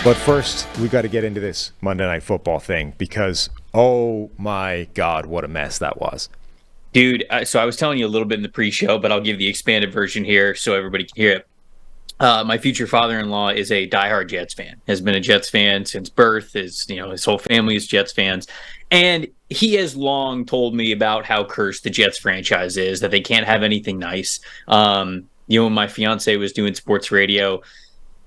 But first, we got to get into this Monday Night Football thing because, oh my God, what a mess that was. Dude, so I was telling you a little bit in the pre-show, but I'll give the expanded version here so everybody can hear it. My future father-in-law is a diehard Jets fan, has been a Jets fan since birth. His whole family is Jets fans. And he has long told me about how cursed the Jets franchise is, that they can't have anything nice. When my fiance was doing sports radio,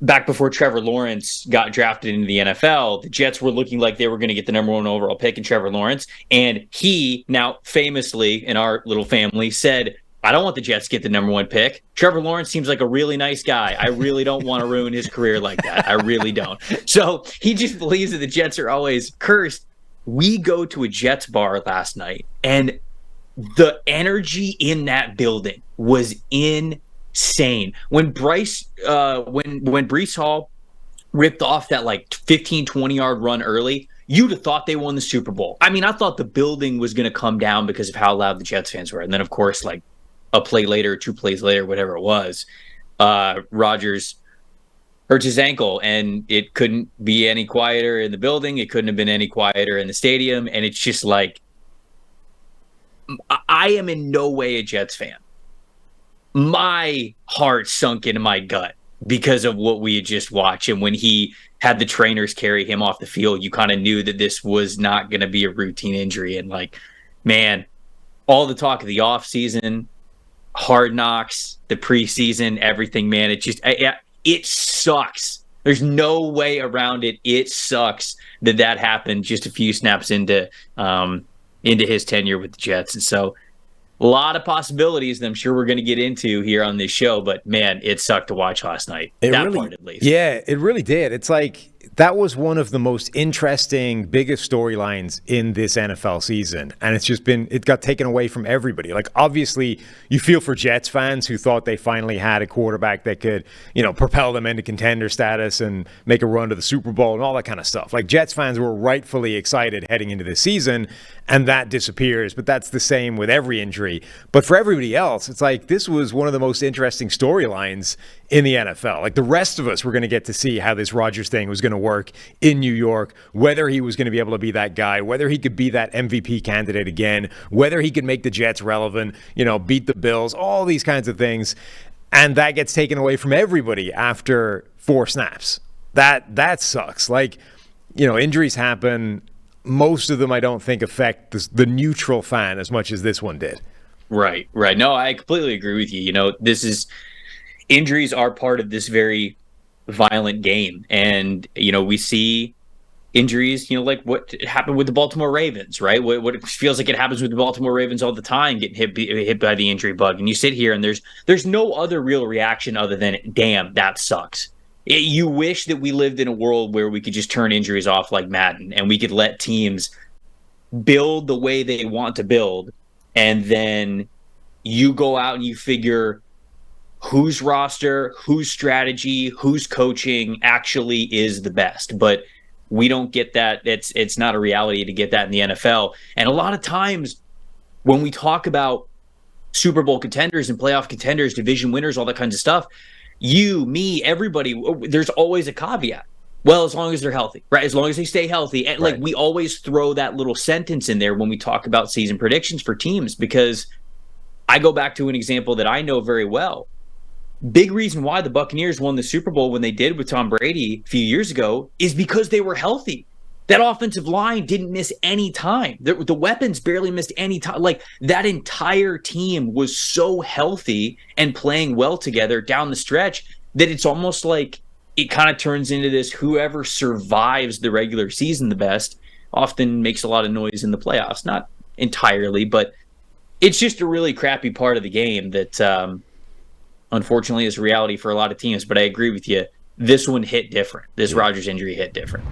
back before Trevor Lawrence got drafted into the NFL, the Jets were looking like they were going to get the number one overall pick in Trevor Lawrence. And he, now famously in our little family, said, I don't want the Jets to get the number one pick. Trevor Lawrence seems like a really nice guy. I really don't want to ruin his career like that. I really don't. So he just believes that the Jets are always cursed. We go to a Jets bar last night, and the energy in that building was insane. When Breece Hall ripped off that like 15, 20-yard run early, you'd have thought they won the Super Bowl. I mean, I thought the building was going to come down because of how loud the Jets fans were. And then, of course, like a play later, 2 plays later, whatever it was, Rodgers hurt his ankle, and it couldn't be any quieter in the building. It couldn't have been any quieter in the stadium. And it's just like, I am in no way a Jets fan. My heart sunk into my gut because of what we had just watched. And when he had the trainers carry him off the field, you kind of knew that this was not going to be a routine injury. And like, man, all the talk of the offseason, Hard Knocks, the preseason, everything, man, it sucks. There's no way around it. It sucks that happened just a few snaps into his tenure with the Jets. And so a lot of possibilities that I'm sure we're going to get into here on this show, but man, it sucked to watch last night. Part at least. Yeah, it really did. It's like that was one of the most interesting, biggest storylines in this NFL season. And it got taken away from everybody. Like, obviously, you feel for Jets fans who thought they finally had a quarterback that could, propel them into contender status and make a run to the Super Bowl and all that kind of stuff. Like, Jets fans were rightfully excited heading into this season, and that disappears. But that's the same with every injury. But for everybody else, it's like this was one of the most interesting storylines in the NFL. Like, the rest of us were going to get to see how this Rodgers thing was going to work in New York, whether he was going to be able to be that guy, whether he could be that MVP candidate again, whether he could make the Jets relevant, beat the Bills, all these kinds of things. And that gets taken away from everybody after 4 snaps. That sucks. Like, injuries happen. Most of them, I don't think, affect the neutral fan as much as this one did. Right. No, I completely agree with you. Injuries are part of this very violent game. And, we see injuries, like what happened with the Baltimore Ravens, right? What it feels like it happens with the Baltimore Ravens all the time, getting hit by the injury bug. And you sit here and there's no other real reaction other than, damn, that sucks. You wish that we lived in a world where we could just turn injuries off like Madden and we could let teams build the way they want to build. And then you go out and you figure whose roster, whose strategy, whose coaching actually is the best. But we don't get that. It's not a reality to get that in the NFL. And a lot of times when we talk about Super Bowl contenders and playoff contenders, division winners, all that kinds of stuff, you, me, everybody, there's always a caveat. Well, as long as they're healthy, right? As long as they stay healthy. And like we always throw that little sentence in there when we talk about season predictions for teams, because I go back to an example that I know very well. Big reason why the Buccaneers won the Super Bowl when they did with Tom Brady a few years ago is because they were healthy. That offensive line didn't miss any time. The weapons barely missed any time. Like, that entire team was so healthy and playing well together down the stretch that it's almost like it kind of turns into this whoever survives the regular season the best often makes a lot of noise in the playoffs. Not entirely, but it's just a really crappy part of the game that unfortunately is reality for a lot of teams. But I agree with you. This one hit different. This Rodgers injury hit different.